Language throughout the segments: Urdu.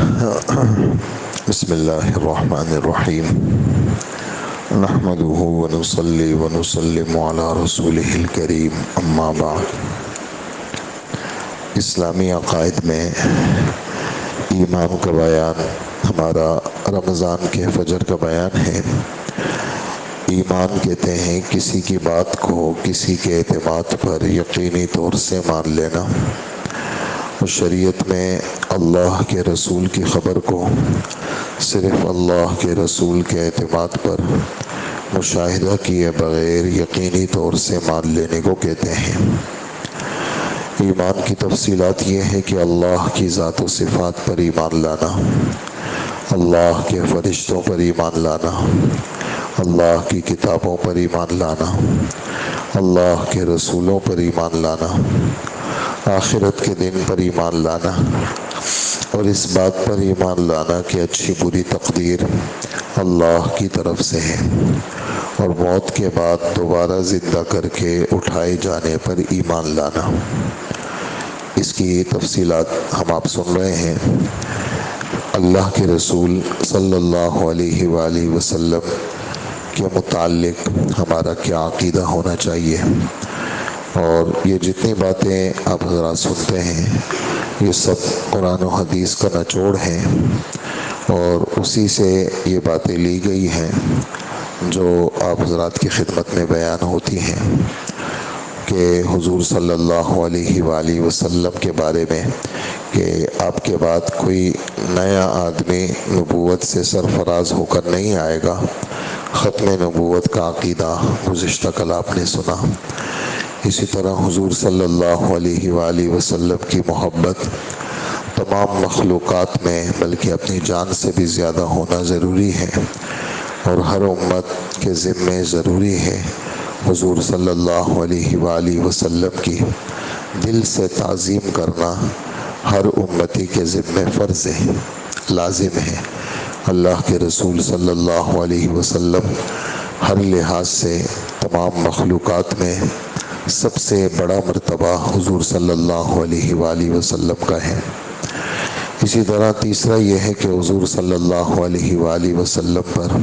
بسم اللہ الرحمن الرحیم نحمده ونصلي ونسلم على رسوله الکریم اما بعد۔ اسلامی عقائد میں ایمان کا بیان ہمارا رمضان کے فجر کا بیان ہے۔ ایمان کہتے ہیں کسی کی بات کو کسی کے اعتماد پر یقینی طور سے مان لینا، اور شریعت میں اللہ کے رسول کی خبر کو صرف اللہ کے رسول کے اعتماد پر مشاہدہ کیے بغیر یقینی طور سے مان لینے کو کہتے ہیں۔ ایمان کی تفصیلات یہ ہے کہ اللہ کی ذات و صفات پر ایمان لانا، اللہ کے فرشتوں پر ایمان لانا، اللہ کی کتابوں پر ایمان لانا، اللہ کے رسولوں پر ایمان لانا، آخرت کے دن پر ایمان لانا، اور اس بات پر ایمان لانا کہ اچھی بری تقدیر اللہ کی طرف سے ہے، اور موت کے بعد دوبارہ زندہ کر کے اٹھائے جانے پر ایمان لانا۔ اس کی تفصیلات ہم آپ سن رہے ہیں۔ اللہ کے رسول صلی اللہ علیہ وآلہ وسلم کے متعلق ہمارا کیا عقیدہ ہونا چاہیے، اور یہ جتنی باتیں آپ حضرات سنتے ہیں یہ سب قرآن و حدیث کا نچوڑ ہے، اور اسی سے یہ باتیں لی گئی ہیں جو آپ حضرات کی خدمت میں بیان ہوتی ہیں کہ حضور صلی اللہ علیہ وآلہ وسلم کے بارے میں کہ آپ کے بعد کوئی نیا آدمی نبوت سے سرفراز ہو کر نہیں آئے گا۔ ختم نبوت کا عقیدہ گزشتہ کل آپ نے سنا۔ اسی طرح حضور صلی اللہ علیہ وآلہ وسلم کی محبت تمام مخلوقات میں بلکہ اپنی جان سے بھی زیادہ ہونا ضروری ہے، اور ہر امت کے ذمے ضروری ہے حضور صلی اللہ علیہ وآلہ وسلم کی دل سے تعظیم کرنا ہر امتی کے ذمے فرض ہے، لازم ہے۔ اللہ کے رسول صلی اللہ علیہ وسلم ہر لحاظ سے تمام مخلوقات میں سب سے بڑا مرتبہ حضور صلی اللہ علیہ وآلہ وسلم کا ہے۔ اسی طرح تیسرا یہ ہے کہ حضور صلی اللہ علیہ وآلہ وسلم پر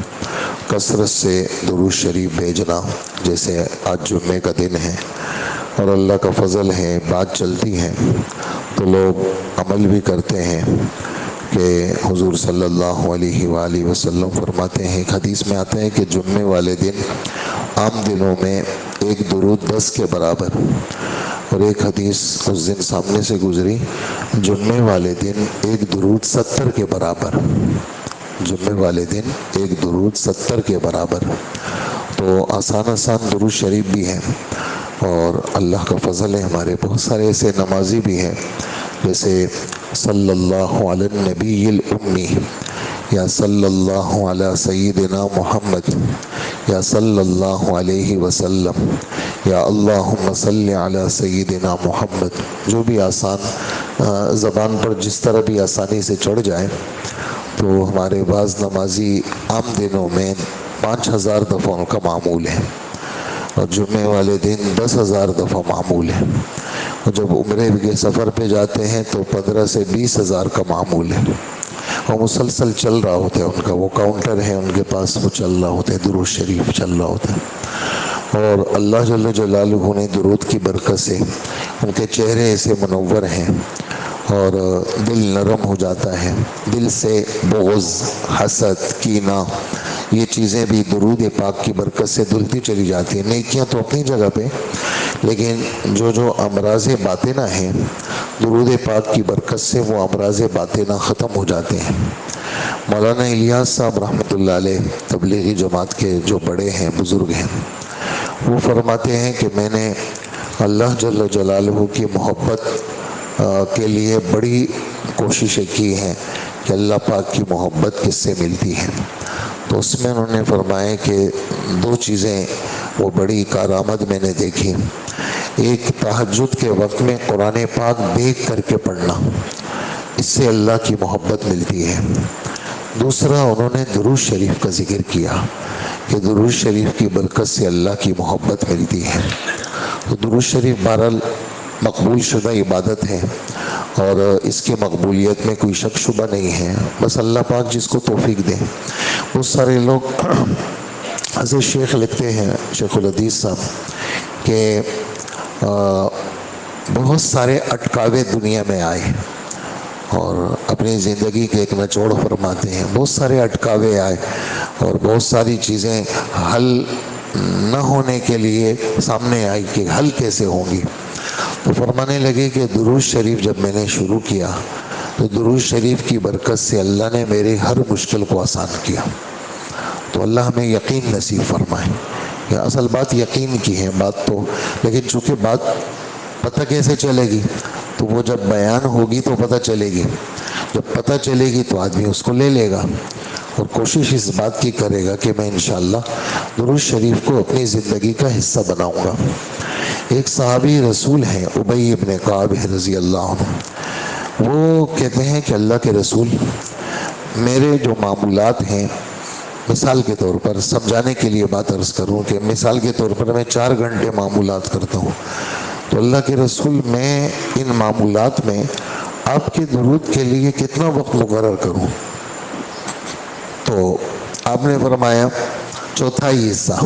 کثرت سے درود شریف بھیجنا، جیسے آج جمعے کا دن ہے اور اللہ کا فضل ہے بات چلتی ہے تو لوگ عمل بھی کرتے ہیں کہ حضور صلی اللہ علیہ وآلہ وسلم فرماتے ہیں، ایک حدیث میں آتا ہے کہ جمعے والے دن عام دنوں میں ایک درود 10 کے برابر، اور ایک حدیث اس دن سامنے سے گزری جمعے والے دن ایک درود 70 کے برابر، جمعے والے دن ایک درود 70 کے برابر۔ تو آسان درود شریف بھی ہیں، اور اللہ کا فضل ہے ہمارے بہت سارے ایسے نمازی بھی ہیں، جیسے صلی اللہ علی النبی الامی، یا صلی اللہ علی سیدنا محمد، یا صلی اللہ علیہ وسلم، یا اللہم صلی علی سیدنا محمد، جو بھی آسان زبان پر جس طرح بھی آسانی سے چڑھ جائے۔ تو ہمارے بعض نمازی عام دنوں میں 5000 دفعہ ان کا معمول ہے، اور جمعے والے دن 10,000 دفعہ معمول ہے، اور جب عمرے کے سفر پہ جاتے ہیں تو 15 سے 20,000 کا معمول ہے، اور مسلسل چل رہا ہوتا ہے ان کا، وہ کاؤنٹر ہے ان کے پاس، وہ چل رہا ہوتا ہے، درود شریف چل رہا ہوتا ہے۔ اور اللہ جل جلالہ نے درود کی برکت سے ان کے چہرے ایسے منور ہیں، اور دل نرم ہو جاتا ہے، دل سے بغض، حسد، کینہ، یہ چیزیں بھی درود پاک کی برکت سے دھلتی چلی جاتی ہیں۔ نیکیاں تو اپنی جگہ پہ، لیکن جو امراض باطنہ ہیں، درود پاک کی برکت سے وہ امراض باطنہ ختم ہو جاتے ہیں۔ مولانا الیاس صاحب رحمۃ اللہ علیہ تبلیغی جماعت کے جو بڑے ہیں، بزرگ ہیں، وہ فرماتے ہیں کہ میں نے اللہ جل جلالہ کی محبت کے لیے بڑی کوششیں کی ہیں کہ اللہ پاک کی محبت کس سے ملتی ہے، تو اس میں انہوں نے فرمایا کہ 2 چیزیں وہ بڑی کارآمد میں نے دیکھی۔ ایک تہجد کے وقت میں قرآن پاک دیکھ کر کے پڑھنا، اس سے اللہ کی محبت ملتی ہے۔ دوسرا انہوں نے درود شریف کا ذکر کیا کہ درود شریف کی برکت سے اللہ کی محبت ملتی ہے۔ تو درود شریف بہرحال مقبول شدہ عبادت ہے، اور اس کی مقبولیت میں کوئی شک شبہ نہیں ہے، بس اللہ پاک جس کو توفیق دے۔ بہت سارے لوگ حضرت شیخ لکھتے ہیں، شیخ الحدیث صاحب، کہ بہت سارے اٹکاوے دنیا میں آئے، اور اپنی زندگی کے ایک نچوڑ فرماتے ہیں، بہت سارے اٹکاوے آئے اور بہت ساری چیزیں حل نہ ہونے کے لیے سامنے آئی کہ حل کیسے ہوں گی۔ تو فرمانے لگے کہ درود شریف جب میں نے شروع کیا تو درود شریف کی برکت سے اللہ نے میرے ہر مشکل کو آسان کیا۔ تو اللہ ہمیں یقین نصیب فرمائے کہ اصل بات یقین کی ہے بات تو، لیکن چونکہ بات پتہ کیسے چلے گی، تو وہ جب بیان ہوگی تو پتہ چلے گی، جب پتہ چلے گی تو آدمی اس کو لے لے گا اور کوشش اس بات کی کرے گا کہ میں انشاءاللہ درود شریف کو اپنی زندگی کا حصہ بناؤں گا۔ ایک صحابی رسول ہیں ابی ابن کعب رضی اللہ عنہ، وہ کہتے ہیں کہ اللہ کے رسول، میرے جو معمولات ہیں، مثال کے طور پر سمجھانے کے لیے بات عرض کروں کہ مثال کے طور پر میں 4 گھنٹے معمولات کرتا ہوں، تو اللہ کے رسول میں ان معمولات میں آپ کے درود کے لیے کتنا وقت مقرر کروں؟ تو آپ نے فرمایا چوتھائی حصہ،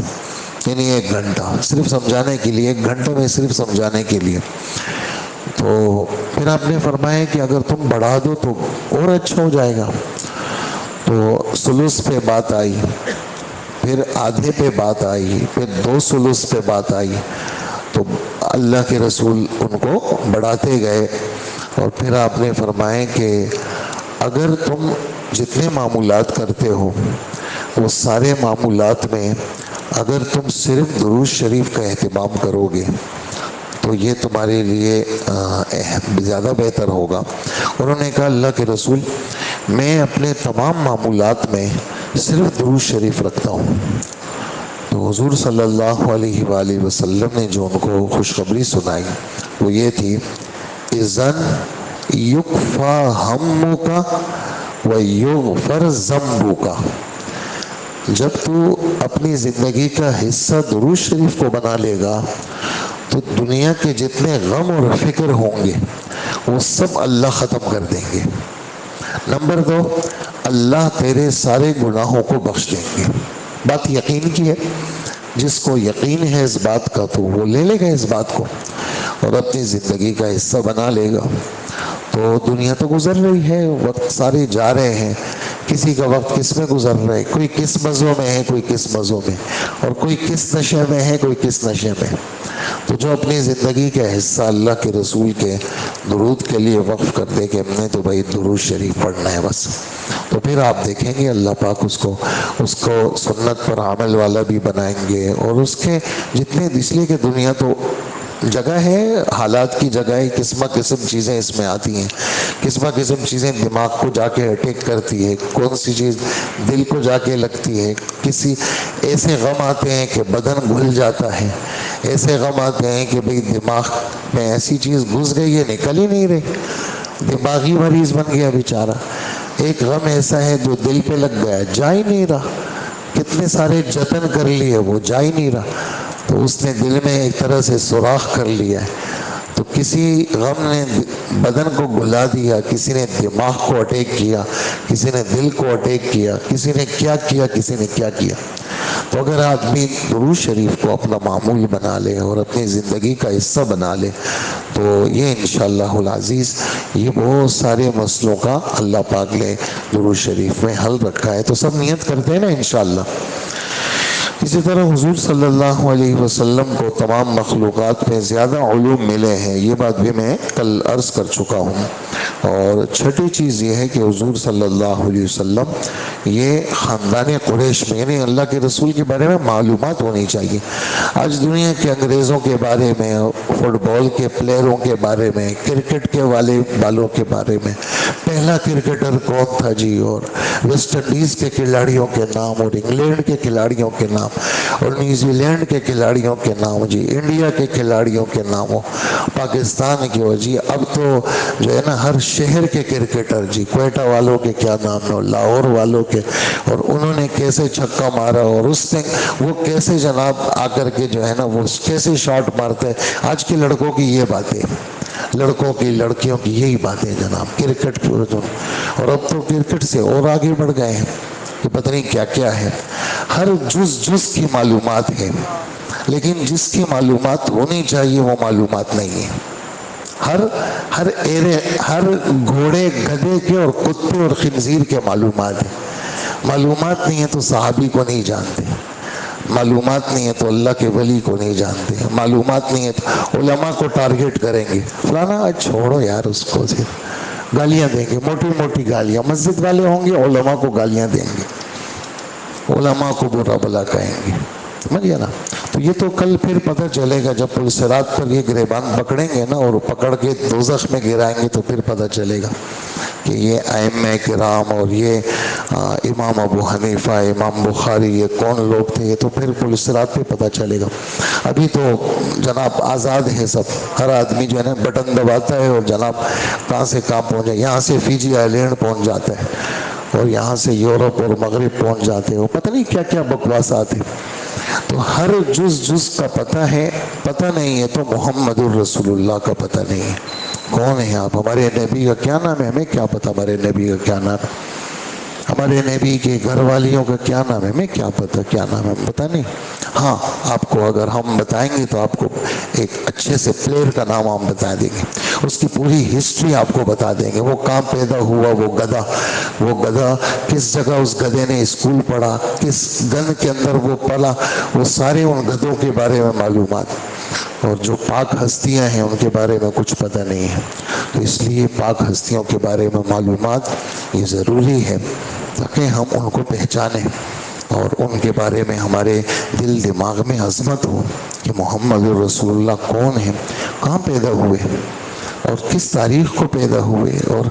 یعنی 1 گھنٹہ صرف سمجھانے کے لیے، 1 گھنٹے میں صرف سمجھانے کے لیے۔ تو پھر آپ نے فرمایا کہ اگر تم بڑھا دو تو اور اچھا ہو جائے گا۔ تو ثلث پہ بات آئی، پھر آدھے پہ بات آئی، پھر 2 ثلث پہ بات آئی، تو اللہ کے رسول ان کو بڑھاتے گئے، اور پھر آپ نے فرمایا کہ اگر تم جتنے معمولات کرتے ہو وہ سارے معمولات میں اگر تم صرف درود شریف کا اہتمام کرو گے تو یہ تمہارے لیے زیادہ بہتر ہوگا۔ انہوں نے کہا اللہ کے رسول، میں اپنے تمام معمولات میں صرف درود شریف رکھتا ہوں۔ تو حضور صلی اللہ علیہ وآلہ وسلم نے جو ان کو خوشخبری سنائی وہ یہ تھی، اذن یکفا ہمک ویغفر ذنبک، جب تو اپنی زندگی کا حصہ درود شریف کو بنا لے گا تو دنیا کے جتنے غم اور فکر ہوں گے وہ سب اللہ ختم کر دیں گے۔ نمبر 2، اللہ تیرے سارے گناہوں کو بخش دیں گے۔ بات یقین کی ہے، جس کو یقین ہے اس بات کا تو وہ لے لے گا اس بات کو اور اپنی زندگی کا حصہ بنا لے گا۔ تو دنیا تو گزر رہی ہے، وقت سارے جا رہے ہیں، کسی کا وقت کس میں گزر رہا ہے، کوئی کس مزوں میں ہے، کوئی کس مزوں میں، اور کوئی کس نشے میں ہے، کوئی کس نشے میں۔ تو جو اپنی زندگی کا حصہ اللہ کے رسول کے درود کے لیے وقف کر دے کہ ہم نے تو بھائی درود شریف پڑھنا ہے بس، تو پھر آپ دیکھیں گے اللہ پاک اس کو سنت پر عمل والا بھی بنائیں گے، اور اس کے جتنے، اس لیے کہ دنیا تو جگہ ہے، حالات کی جگہ ہے، قسم قسم چیزیں اس میں آتی ہیں، قسم قسم چیزیں دماغ کو جا کے اٹیک کرتی ہے، کون سی چیز دل کو جا کے لگتی ہے، کسی ایسے غم آتے ہیں کہ بدن گھل جاتا ہے، ایسے غم آتے ہیں کہ بھئی دماغ میں ایسی چیز گھس گئی ہے نکل ہی نہیں رہی، دماغی مریض بن گیا بیچارہ۔ ایک غم ایسا ہے جو دل پہ لگ گیا، جا ہی نہیں رہا، کتنے سارے جتن کر لیے وہ جا ہی نہیں رہا، تو اس نے دل میں ایک طرح سے سوراخ کر لیا ہے۔ تو کسی غم نے بدن کو گھلا دیا، کسی نے دماغ کو اٹیک کیا، کسی نے دل کو اٹیک کیا، کسی نے کیا کیا، کسی نے کیا کیا۔ تو اگر آدمی درود شریف کو اپنا معمول بنا لے اور اپنی زندگی کا حصہ بنا لے تو یہ انشاءاللہ العزیز یہ بہت سارے مسئلوں کا اللہ پاک نے درود شریف میں حل رکھا ہے۔ تو سب نیت کرتے ہیں نا انشاءاللہ۔ اسی طرح حضور صلی اللہ علیہ وسلم کو تمام مخلوقات میں زیادہ علوم ملے ہیں، یہ بات بھی میں کل عرض کر چکا ہوں۔ اور چھٹی چیز یہ ہے کہ حضور صلی اللہ علیہ وسلم یہ خاندان قریش میں، یعنی اللہ کے رسول کے بارے میں معلومات ہونی چاہیے۔ آج دنیا کے انگریزوں کے بارے میں، فٹ بال کے پلیئروں کے بارے میں، کرکٹ کے بالوں کے بارے میں، پہلا کرکٹر کون تھا جی، اور ویسٹ انڈیز کے کھلاڑیوں کے نام، اور انگلینڈ کے کھلاڑیوں کے نام، اور نیوزی لینڈ کے کھلاڑیوں کے نام جی، انڈیا کے کھلاڑیوں کے نام، پاکستان کے ہو جی، اب تو جو ہے نا ہر شہر کے کرکٹر جی، کوئٹہ والوں کے کیا نام ہے، لاہور والوں کے، اور انہوں نے کیسے چھکا مارا، اور اس نے وہ کیسے جناب آ کر کے جو ہے نا وہ کیسے شاٹ مارتے ہیں۔ آج کے لڑکوں کی یہ باتیں، لڑکوں کی لڑکیوں کی یہی باتیں جناب، کرکٹ اور اب تو کرکٹ سے اور آگے بڑھ گئے ہیں کہ پتہ نہیں کیا کیا ہے، ہر جز کی معلومات ہے، لیکن جس کی معلومات ہونی چاہیے وہ معلومات نہیں ہے۔ ہر گھوڑے گدھے کے اور کتے اور خنزیر کے معلومات ہیں، معلومات نہیں ہے تو صحابی کو نہیں جانتے، معلومات نہیں ہے تو اللہ کے ولی کو نہیں جانتے، معلومات نہیں ہے تو علماء کو ٹارگٹ کریں گے، فلانا چھوڑو یار اس کو، گالیاں دیں گے، موٹی موٹی گالیاں، مسجد والے ہوں گے علماء کو گالیاں دیں گے، علماء کو برا بلا کہیں گے، سمجھ گیا نا؟ تو یہ تو کل پھر پتہ چلے گا جب پولیس رات پر یہ گریبان پکڑیں گے نا اور پکڑ کے دوزخ میں گرائیں گے، تو پھر پتہ چلے گا کہ یہ ائمہ کرام اور یہ امام ابو حنیفہ، امام بخاری، یہ کون لوگ تھے، یہ تو پھر پولیس رات پہ پتہ چلے گا۔ ابھی تو جناب آزاد ہے سب، ہر آدمی جو ہے نا بٹن دباتا ہے اور جناب کہاں سے کہاں پہنچ جائے، یہاں سے فیجی آئی لینڈ پہنچ جاتا ہے اور یہاں سے یورپ اور مغرب پہنچ جاتے ہو، پتہ نہیں کیا کیا بکواسات ہیں۔ تو ہر جز کا پتہ ہے، پتہ نہیں ہے تو محمد الرسول اللہ کا پتہ نہیں ہے۔ کون ہے آپ؟ ہمارے نبی کا کیا نام ہے؟ ہمیں کیا پتہ ہمارے نبی کا کیا نام ہے؟ ہمارے نبی کے گھر والیوں کا کیا نام ہے؟ ہمیں کیا پتہ کیا نام ہے؟ پتہ نہیں۔ ہاں آپ کو اگر ہم بتائیں گے تو آپ کو ایک اچھے سے پلیئر کا نام ہم بتا دیں گے، اس کی پوری ہسٹری آپ کو بتا دیں گے، وہ کہاں پیدا ہوا، وہ گدھا کس جگہ اس گدھے نے اسکول پڑھا، کس گن کے اندر وہ پلا، وہ سارے ان گدھوں کے بارے میں معلومات۔ اور جو پاک ہستیاں ہیں ان کے بارے میں کچھ پتہ نہیں ہے، تو اس لیے پاک ہستیوں کے بارے میں معلومات یہ ضروری ہے تاکہ ہم ان کو پہچانیں اور ان کے بارے میں ہمارے دل دماغ میں عظمت ہو کہ محمد رسول اللہ کون ہے، کہاں پیدا ہوئے اور کس تاریخ کو پیدا ہوئے اور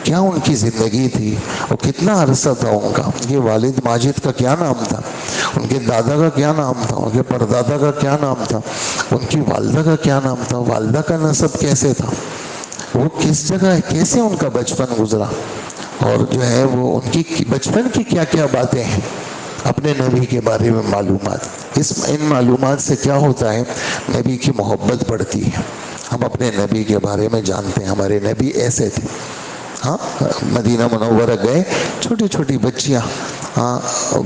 کیا ان کی زندگی تھی اور کتنا عرصہ تھا ان کا، ان کے والد ماجد کا کیا نام تھا، ان کے دادا کا کیا نام تھا، ان کے پردادا کا کیا نام تھا، ان کی والدہ کا کیا نام تھا، والدہ کا نسب کیسے تھا، وہ کس جگہ ہے، کیسے ان کا بچپن گزرا، اور جو ہے وہ ان کی بچپن کی کیا کیا باتیں ہیں، اپنے نبی کے بارے میں معلومات۔ ان معلومات سے کیا ہوتا ہے، نبی کی محبت بڑھتی ہے، ہم اپنے نبی کے بارے میں جانتے ہیں ہمارے نبی ایسے تھے۔ ہاں مدینہ منورہ گئے، چھوٹی چھوٹی بچیاں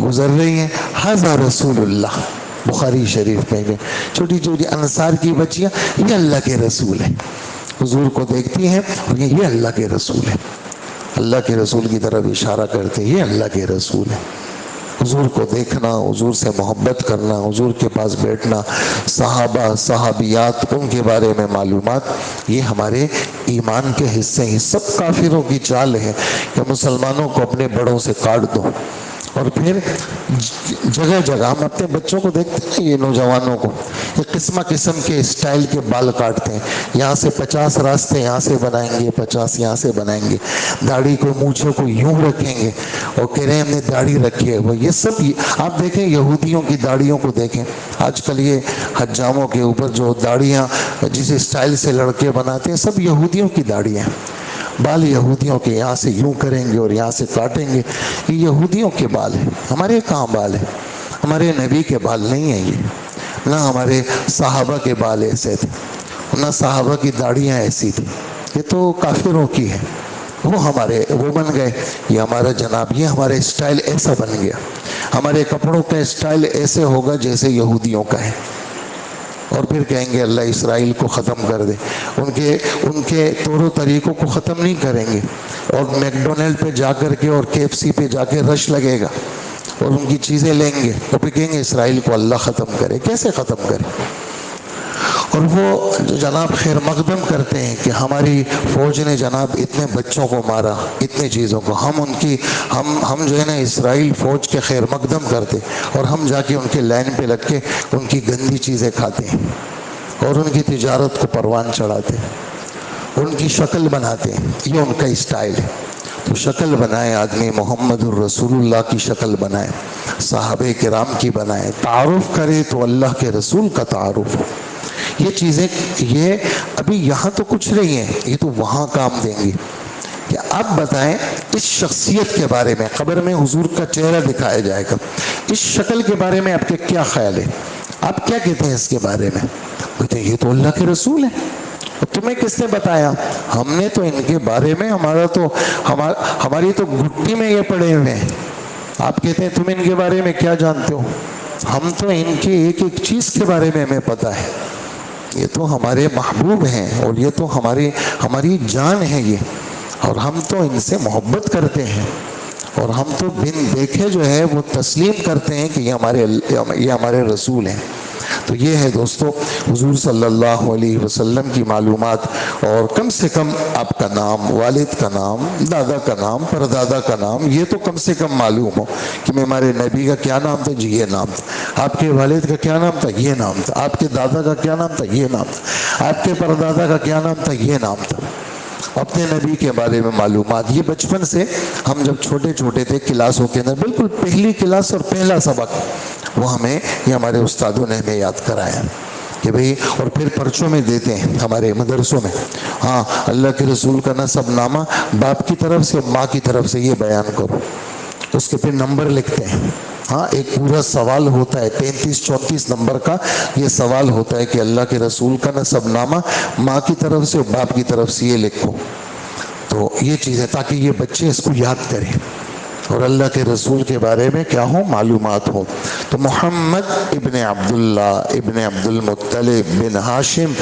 گزر رہی ہیں، ھذا رسول اللہ، بخاری شریف میں چھوٹی چھوٹی انصار کی بچیاں، یہ اللہ کے رسول ہیں، حضور کو دیکھتی ہیں اور یہ اللہ کے رسول ہیں، اللہ کے رسول کی طرف اشارہ کرتے ہیں، یہ اللہ کے رسول ہیں۔ حضور کو دیکھنا، حضور سے محبت کرنا، حضور کے پاس بیٹھنا، صحابہ صحابیات ان کے بارے میں معلومات، یہ ہمارے ایمان کے حصے ہیں۔ سب کافروں کی چال ہے کہ مسلمانوں کو اپنے بڑوں سے کاٹ دو، اور پھر جگہ جگہ ہم اپنے بچوں کو دیکھتے ہیں، یہ نوجوانوں کو یہ قسم قسم کے اسٹائل کے بال کاٹتے ہیں، یہاں سے 50 راستے یہاں سے بنائیں گے، 50 یہاں سے بنائیں گے، داڑھی کو مونچھوں کو یوں رکھیں گے اور کہہ رہے ہیں ہم نے داڑھی رکھی ہے۔ وہ یہ سب آپ دیکھیں یہودیوں کی داڑھیوں کو دیکھیں، آج کل یہ حجاموں کے اوپر جو داڑھیاں جس اسٹائل سے لڑکے بناتے ہیں، سب یہودیوں کی داڑھیاں ہیں، بال یہودیوں کے، یہاں سے یوں کریں گے اور یہاں سے کاٹیں گے، یہ یہودیوں کے بال ہیں، ہمارے کہاں بال ہیں؟ ہمارے نبی کے بال نہیں ہیں یہ، نہ ہمارے صحابہ کے بال ایسے تھے، نہ صحابہ کی داڑھیاں ایسی تھی، یہ تو کافروں کی ہے، وہ بن گئے، یہ ہمارا جناب، یہ ہمارا اسٹائل ایسا بن گیا، ہمارے کپڑوں کا اسٹائل ایسے ہوگا جیسے یہودیوں کا ہے، اور پھر کہیں گے اللہ اسرائیل کو ختم کر دے، ان کے طور و طریقوں کو ختم نہیں کریں گے، اور میکڈونلڈ پہ جا کر کے اور KFC پہ جا کے رش لگے گا اور ان کی چیزیں لیں گے اور پھر کہیں گے اسرائیل کو اللہ ختم کرے، کیسے ختم کرے؟ اور وہ جناب خیر مقدم کرتے ہیں کہ ہماری فوج نے جناب اتنے بچوں کو مارا، اتنے چیزوں کو، ہم جو ہے نا اسرائیل فوج کے خیر مقدم کرتے، اور ہم جا کے ان کے لائن پہ لگ کے ان کی گندی چیزیں کھاتے ہیں اور ان کی تجارت کو پروان چڑھاتے ہیں، ان کی شکل بناتے ہیں، یہ ان کا اسٹائل ہے۔ تو شکل بنائے آدمی، محمد الرسول اللہ کی شکل بنائے، صحابہ کرام کی بنائے، تعارف کرے تو اللہ کے رسول کا تعارف ہو۔ یہ چیزیں یہ ابھی یہاں تو کچھ نہیں ہے، یہ تو وہاں کام دیں گی۔ کہ آپ بتائیں اس شخصیت کے بارے میں، قبر میں حضور کا چہرہ دکھایا جائے گا، اس شکل کے بارے میں آپ کے کیا خیال ہے؟ آپ کیا کہتے ہیں اس کے بارے میں؟ کہتے ہیں یہ تو اللہ کے رسول ہے، تمہیں کس نے بتایا؟ ہم نے تو ان کے بارے میں ہماری تو گھٹی میں یہ پڑے ہوئے ہیں. آپ کہتے ہیں تم ان کے بارے میں کیا جانتے ہو؟ ہم تو ان کی ایک ایک چیز کے بارے میں ہمیں پتا ہے. یہ تو ہمارے محبوب ہیں اور یہ تو ہماری جان ہے یہ، اور ہم تو ان سے محبت کرتے ہیں، اور ہم تو بن دیکھے جو ہے وہ تسلیم کرتے ہیں کہ یہ ہمارے رسول ہیں. تو یہ ہے دوستو حضور صلی اللہ علیہ وسلم کی معلومات. اور کم سے کم آپ کا نام، والد کا نام، دادا کا نام، پردادا کا نام، یہ تو کم سے کم معلوم ہو کہ ہمارے نبی کا کیا نام تھا؟ جی یہ نام تھا. آپ کے والد کا کیا نام تھا؟ یہ نام تھا. آپ کے دادا کا کیا نام تھا؟ یہ نام تھا. آپ کے پردادا کا کیا نام تھا؟ یہ نام تھا. اپنے نبی کے بارے میں معلومات یہ بچپن سے ہم جب چھوٹے چھوٹے تھے کلاسوں کے اندر، بالکل پہلی کلاس اور پہلا سبق وہ ہمیں یہ ہمارے استادوں نے ہمیں یاد کرایا کہ بھئی، اور پھر پرچوں میں دیتے ہیں ہمارے مدرسوں میں، ہاں اللہ کے رسول کا نسب نامہ باپ کی طرف سے ماں کی طرف سے یہ بیان کرو. اس کے پھر نمبر لکھتے ہیں. ہاں ایک پورا سوال ہوتا ہے 33-34 نمبر کا. یہ سوال ہوتا ہے کہ اللہ کے رسول کا نسب نامہ ماں کی طرف سے اور باپ کی طرف سے یہ لکھو. تو یہ چیز ہے تاکہ یہ بچے اس کو یاد کریں اور اللہ کے رسول کے بارے میں کیا ہو؟ معلومات ہو. تو محمد ابن عبداللہ ابن عبد المطلب بن ہاشم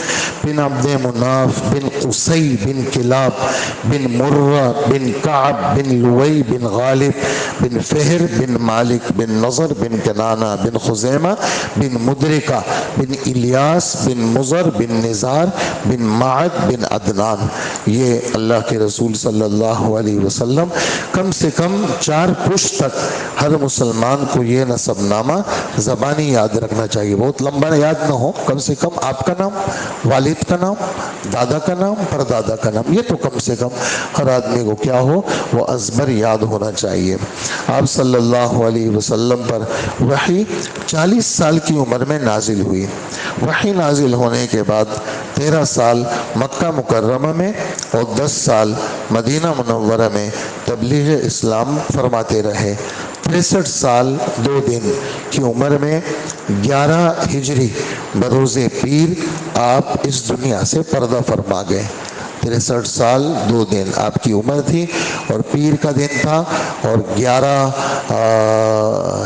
بن عبد مناف بن قصی بن کلاب بن مرہ بن کعب بن لوی بن غالب بن فہر بن مالک بن نضر بن کنانہ بن خزیمہ بن مدرکہ بن الیاس بن مضر بن نزار بن معد بن عدنان. یہ اللہ کے رسول صلی اللہ علیہ وسلم کم سے کم 4 پشت تک ہر مسلمان کو یہ نسب نامہ زبانی یاد رکھنا چاہیے. بہت لمبا یاد نہ ہو، کم سے کم آپ کا نام، والد کا نام، دادا کا نام، پردادا کا نام، یہ تو کم سے کم ہر آدمی کو کیا ہو؟ وہ ازبر یاد ہونا چاہیے. آپ صلی اللہ علیہ وسلم پر وحی 40 سال کی عمر میں نازل ہوئی. وحی نازل ہونے کے بعد 13 سال مکہ مکرمہ میں اور 10 سال مدینہ منورہ میں تبلیغ اسلام فرماتے رہے. 63 سال 2 دن کی عمر میں 11 ہجری بروز پیر آپ اس دنیا سے پردہ فرما گئے. 63 سال 2 دن آپ کی عمر تھی اور پیر کا دن تھا اور 11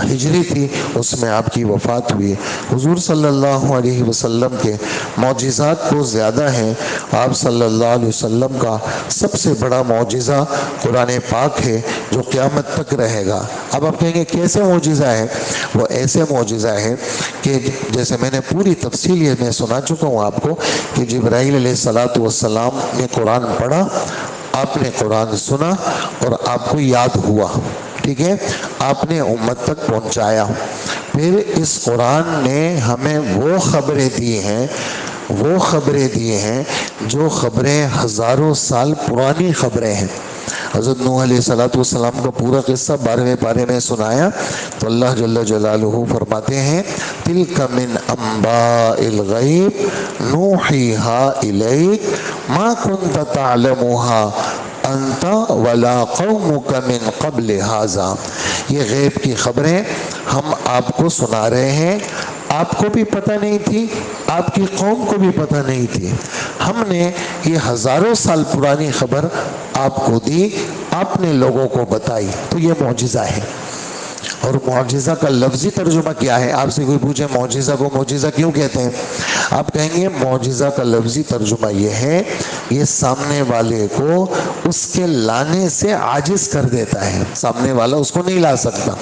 ہجری تھی، اس میں آپ کی وفات ہوئی. حضور صلی اللہ علیہ وسلم کے معجزات بہت زیادہ ہیں. آپ صلی اللہ علیہ وسلم کا سب سے بڑا معجزہ قرآن پاک ہے جو قیامت تک رہے گا. اب آپ کہیں گے کیسے معجزہ ہے؟ وہ ایسے معجزہ ہے کہ جیسے میں نے پوری تفصیل یہ میں سنا چکا ہوں آپ کو کہ جبرائیل علیہ الصلوۃ والسلام نے قرآن پڑھا، آپ نے قرآن سنا اور آپ کو یاد ہوا، ٹھیک ہے، آپ نے امت تک پہنچایا. پھر اس قرآن نے ہمیں وہ خبریں دی ہیں جو خبریں ہزاروں سال پرانی خبریں ہیں. حضرت نوح علیہ السلام کا پورا قصہ 12ویں پارے میں سنایا تو اللہ جل جلالہ فرماتے ہیں تلک من انباء الغیب نوحیها الیک ما کنت تعلمها انت ولا قومک من قبل ھذا. یہ غیب کی خبریں ہم آپ کو سنا رہے ہیں، آپ کو بھی پتہ نہیں تھی، آپ کی قوم کو بھی پتہ نہیں تھی. ہم نے یہ ہزاروں سال پرانی خبر آپ کو دی، آپ نے لوگوں کو بتائی. تو یہ معجزہ ہے. اور معجزہ کا لفظی ترجمہ کیا ہے؟ آپ سے کوئی پوچھے معجزہ کو معجزہ کیوں کہتے ہیں، آپ کہیں گے معجزہ کا لفظی ترجمہ یہ ہے یہ سامنے والے کو اس کے لانے سے عاجز کر دیتا ہے. سامنے والا اس کو نہیں لا سکتا،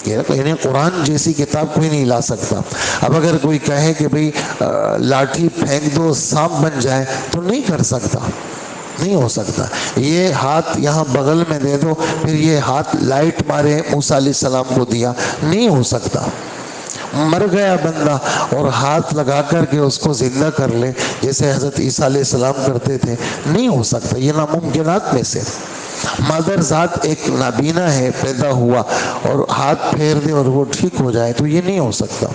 یعنی قرآن جیسی کتاب کوئی نہیں لا سکتا. اب اگر کوئی کہے کہ بھئی لاٹھی پھینک دو سانپ بن جائے تو نہیں کر سکتا، نہیں ہو سکتا. یہ ہاتھ یہاں بغل میں دے دو پھر یہ ہاتھ لائٹ مارے موسیٰ علیہ السلام کو دیا، نہیں ہو سکتا. مر گیا بندہ اور ہاتھ لگا کر کے اس کو زندہ کر لے جیسے حضرت عیسیٰ علیہ السلام کرتے تھے، نہیں ہو سکتا. یہ ناممکنات میں سے. مادر ذات ایک نابینا ہے، پیدا ہوا اور ہاتھ پھیر دے اور وہ ٹھیک ہو جائے تو یہ نہیں ہو سکتا.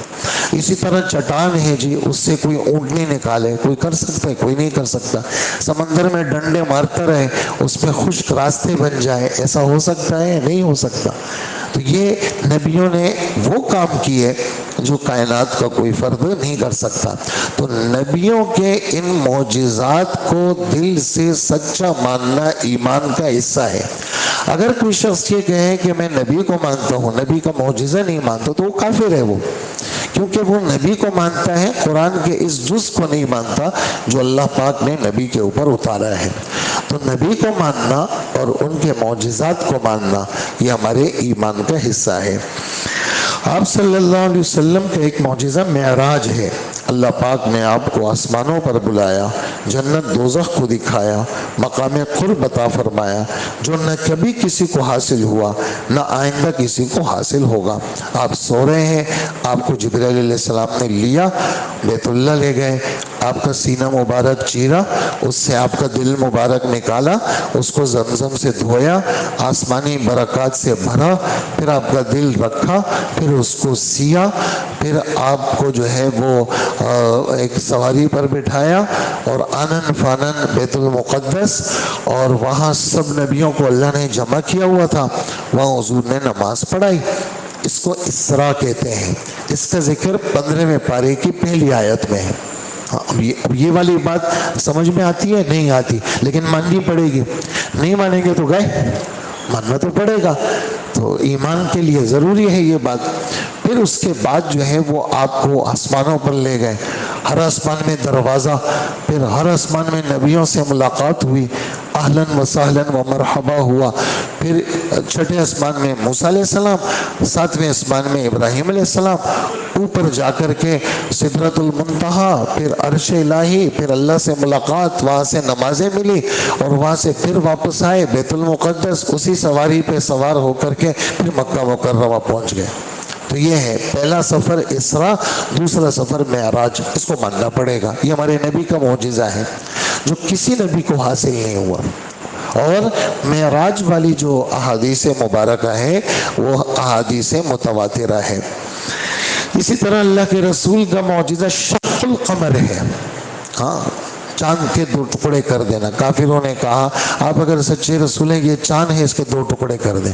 اسی طرح چٹان ہے جی، اس سے کوئی اونٹنی نکالے، کوئی کر سکتا ہے؟ کوئی نہیں کر سکتا. سمندر میں ڈنڈے مارتا رہے اس پہ خشک راستے بن جائے، ایسا ہو سکتا ہے؟ نہیں ہو سکتا. تو یہ نبیوں نے وہ کام کیے جو کائنات کا کوئی فرد نہیں کر سکتا۔ تو نبیوں کے ان معجزات کو دل سے سچا ماننا ایمان کا حصہ ہے۔ اگر کوئی شخص یہ کہے کہ میں نبی کو مانتا ہوں، نبی کا معجزہ نہیں مانتا، تو وہ کافر ہے، وہ کیونکہ وہ نبی کو مانتا ہے، قرآن کے اس جز کو نہیں مانتا جو اللہ پاک نے نبی کے اوپر اتارا ہے۔ تو نبی کو ماننا اور ان کے معجزات کو ماننا یہ ہمارے ایمان کا حصہ ہے۔ آپ صلی اللہ علیہ وسلم کا ایک معجزہ معراج ہے۔ اللہ پاک نے آپ کو آسمانوں پر بلایا، جنت دوزخ کو دکھایا، مقام قرب عطا فرمایا جو نہ کبھی کسی کو حاصل ہوا، نہ آئندہ کسی کو حاصل ہوگا۔ آپ سو رہے ہیں، آپ کو جبرائیل علیہ السلام نے لیا، بیت اللہ لے گئے، آپ کا سینہ مبارک چیرا، اس سے آپ کا دل مبارک نکالا، اس کو زمزم سے دھویا، آسمانی برکات سے بھرا، پھر آپ کا دل رکھا، پھر اس کو سیا، پھر آپ کو جو ہے وہ ایک سواری پر بٹھایا اور آنن فانن بیت المقدس، اور وہاں سب نبیوں کو اللہ نے جمع کیا ہوا تھا، وہاں حضور نے نماز پڑھائی۔ اس کو اسراء کہتے ہیں۔ اس کا ذکر 15ویں پارے کی پہلی آیت میں ہے۔ اب یہ والی بات سمجھ میں آتی ہے؟ نہیں آتی، لیکن ماننی پڑے گی۔ نہیں مانیں گے تو گئے، ماننا تو پڑے گا۔ تو ایمان کے لیے ضروری ہے یہ بات۔ پھر اس کے بعد جو ہے وہ آپ کو آسمانوں پر لے گئے، ہر آسمان میں دروازہ، پھر ہر آسمان میں نبیوں سے ملاقات ہوئی، اہلاً و سہلاً و مرحبا ہوا۔ پھر چھٹے آسمان میں موسیٰ علیہ السلام، ساتویں آسمان میں ابراہیم علیہ السلام، اوپر جا کر کے سدرۃ المنتہا، پھر عرش الہی، پھر اللہ سے ملاقات، وہاں سے نمازیں ملی، اور وہاں سے پھر واپس آئے بیت المقدس، اسی سواری پہ سوار ہو کر کے پھر مکہ مکرمہ پہنچ گئے۔ تو یہ ہے پہلا سفر اسراء، دوسرا سفر معراج۔ اس کو ماننا پڑے گا، یہ ہمارے نبی کا معجزہ ہے جو کسی نبی کو حاصل نہیں ہوا۔ اور معراج والی جو احادیث مبارکہ ہے وہ احادیث متواترہ ہے۔ اسی طرح اللہ کے رسول کا معجزہ شق القمر ہے، ہاں، چاند کے 2 ٹکڑے کر دینا۔ کافروں نے کہا آپ اگر سچے رسول ہیں، یہ چاند ہے، اس کے 2 ٹکڑے کر دیں۔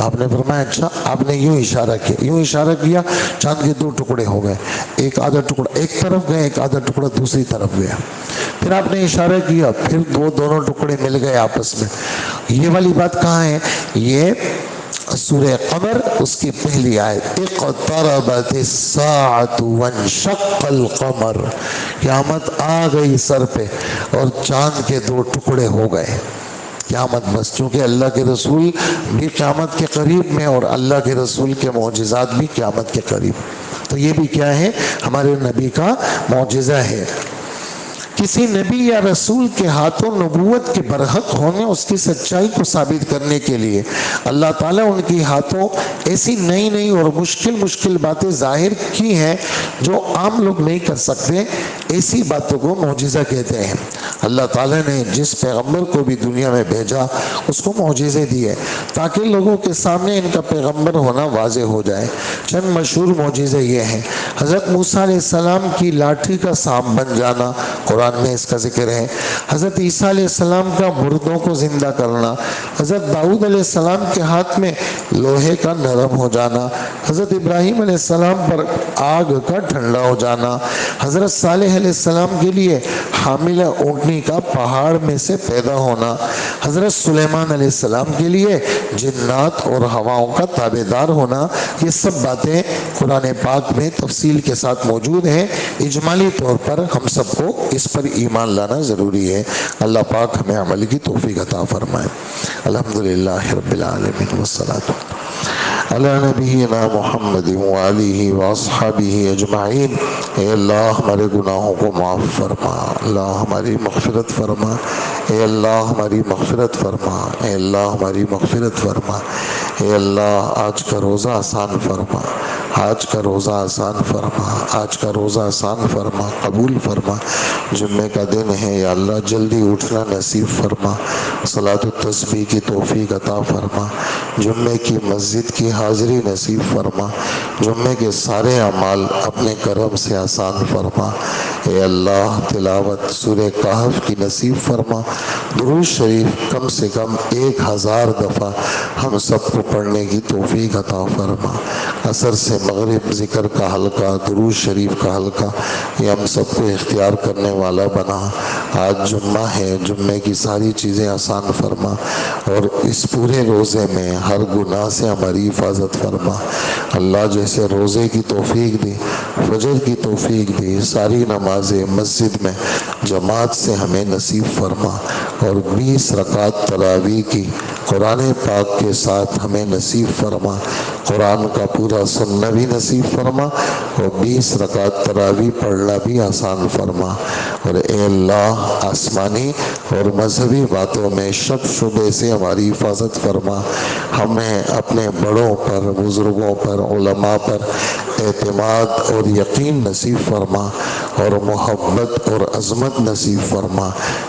آپ نے فرمایا اچھا۔ آپ نے یوں اشارہ کیا، چاند کے 2 ٹکڑے ہو گئے، ایک آدھا ٹکڑا ایک طرف گیا، ایک آدھا ٹکڑا دوسری طرف گیا۔ پھر آپ نے اشارہ کیا، پھر دونوں ٹکڑے مل گئے آپس میں۔ یہ والی بات کہاں ہے؟ یہ سورہ قمر، اس کی پہلی آیت، اقتربت الساعۃ وانشق القمر، قیامت آ گئی سر پہ اور چاند کے 2 ٹکڑے ہو گئے۔ قیامت بس، چونکہ اللہ کے رسول بھی قیامت کے قریب میں، اور اللہ کے رسول کے معجزات بھی قیامت کے قریب۔ تو یہ بھی کیا ہے؟ ہمارے نبی کا معجزہ ہے۔ کسی نبی یا رسول کے ہاتھوں نبوت کے برحق ہونے، اس کی سچائی کو ثابت کرنے کے لیے اللہ تعالیٰ ان کے ہاتھوں ایسی نئی نئی اور مشکل باتیں ظاہر کی ہیں جو عام لوگ نہیں کر سکتے۔ ایسی باتوں کو معجزہ کہتے ہیں۔ اللہ تعالیٰ نے جس پیغمبر کو بھی دنیا میں بھیجا اس کو معجزے دیے تاکہ لوگوں کے سامنے ان کا پیغمبر ہونا واضح ہو جائے۔ چند مشہور معجزے یہ ہیں: حضرت موسیٰ علیہ السلام کی لاٹھی کا سانپ بن جانا، قرآن میں اس کا ذکر ہے۔ حضرت عیسیٰ علیہ السلام کا مردوں کو زندہ کرنا، حضرت داؤد علیہ السلام کے ہاتھ میں لوہے کا نرم ہو جانا، حضرت ابراہیم علیہ السلام پر آگ کا ٹھنڈا ہو جانا، حضرت صالح علیہ السلام کے لیے حاملہ اونٹنی کا پہاڑ میں سے پیدا ہونا، حضرت سلیمان علیہ السلام کے لیے جنات اور ہواؤں کا تابعدار ہونا۔ یہ سب باتیں قرآن پاک میں تفصیل کے ساتھ موجود ہیں۔ اجمالی طور پر ہم سب کو اس پر ایمان لانا ضروری ہے۔ اللہ پاک ہمیں عمل کی توفیق عطا فرمائے۔ الحمدللہ رب العالمین والصلاۃ علی نبینا محمد وآلہ واصحابہ اجمعین۔ اے اللہ ہمارے گناہوں کو معاف فرما، اللہ ہماری مغفرت فرما، اے اللہ ہماری مغفرت فرما، اے اللہ ہماری مغفرت فرما، اے اللہ آج کا روزہ آسان فرما، آج کا روزہ آسان فرما، آج کا روزہ آسان فرما، قبول فرما۔ جمعے کا دن ہے یا اللہ، جلدی اٹھنا نصیب فرما، صلاۃ التسبیح کی توفیق عطا فرما، جمعے کی مسجد کی حاضری نصیب فرما، جمعے کے سارے اعمال اپنے کرم سے آسان فرما۔ اے اللہ تلاوت سورہ کہف کی نصیب فرما، درود شریف کم سے کم 1000 دفعہ ہم سب کو پڑھنے کی توفیق عطا فرما۔ عصر سے مغرب ذکر کا حلقہ، درود شریف کا حلقہ یہ ہم سب کو اختیار کرنے والا بنا۔ آج جمعہ ہے، جمعے کی ساری چیزیں آسان فرما، اور اس پورے روزے میں ہر گناہ سے ہماری حفاظت فرما۔ اللہ جیسے روزے کی توفیق دی، فجر کی توفیق دی، ساری نمازیں مسجد میں جماعت سے ہمیں نصیب فرما، اور 20 رکعت تراویح کی قرآن پاک کے ساتھ ہمیں نصیب فرما۔ قرآن کا پورا سننا بھی نصیب فرما، اور 20 رکعت تراویح پڑھنا بھی آسان فرما۔ اور اے اللہ آسمانی اور مذہبی باتوں میں شک شبے سے ہماری حفاظت فرما۔ ہمیں اپنے بڑوں پر، بزرگوں پر، علماء پر اعتماد اور یقین نصیب فرما، اور محبت اور عظمت نصیب فرما۔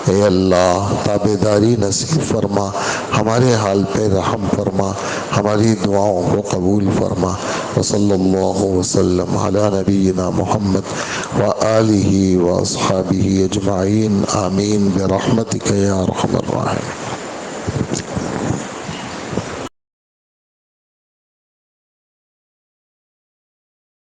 اے اللہ تابعداری نصیب فرما، ہمارے حال پہ رحم فرما، ہماری دعاؤں کو قبول فرما۔ وصلی اللہ وسلم علی نبینا محمد وآلہ واصحابہ اجمعین، آمین برحمتک یا ارحم الراحمین۔